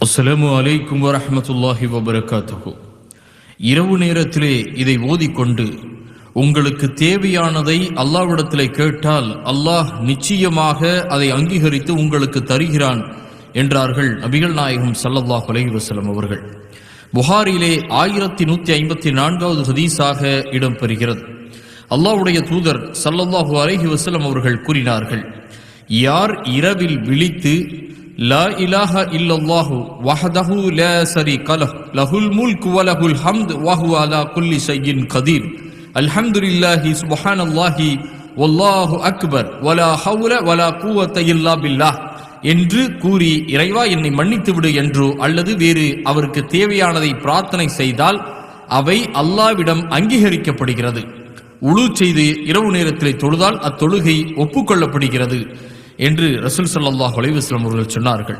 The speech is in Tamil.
அஸ்ஸலாமு அலைக்கும் வரஹ்மத்துல்லாஹி வபரகாத்துஹு. இரவு நேரத்திலே இதை ஓதிக்கொண்டு உங்களுக்கு தேவையானதை அல்லாஹ்விடத்திலே கேட்டால் அல்லாஹ் நிச்சயமாக அதை அங்கீகரித்து உங்களுக்கு தருகிறான் என்றார்கள் நபிகள் நாயகம் ஸல்லல்லாஹு அலைஹி வஸல்லம் அவர்கள். புகாரிலே 1154வது ஹதீஸாக இடம்பெறுகிறது. அல்லாஹ்வுடைய தூதர் ஸல்லல்லாஹு அலைஹி வஸல்லம் அவர்கள் கூறினார்கள், யார் இரவில் விழித்து லா இலாஹா இல்லல்லாஹு வஹதஹு லா ஷரீக லஹு லஹுல் முல்கு வ லஹுல் ஹம்து வ ஹுவ அலா குல்லி ஷைஇன் கதீர் அல்ஹம்துலில்லாஹி சுப்ஹானல்லாஹி வல்லாஹு அக்பர் வலா ஹவ்ல வலா குவத இல்லா பில்லாஹ் என்று கூறி இறைவா என்னை மன்னித்து விடு என்றோ அல்லது வேறு அவருக்கு தேவையானதை பிரார்த்தனை செய்தால் அவை அல்லாஹ்விடம் அங்கீகரிக்கப்படுகிறது. உளு செய்து இரவு நேரத்திலே தொழுதால் அத்தொழுகை ஒப்புக்கொள்ளப்படுகிறது என்று ரசூல் ஸல்லல்லாஹு அலைஹி வஸல்லம் அவர்கள் சொன்னார்கள்.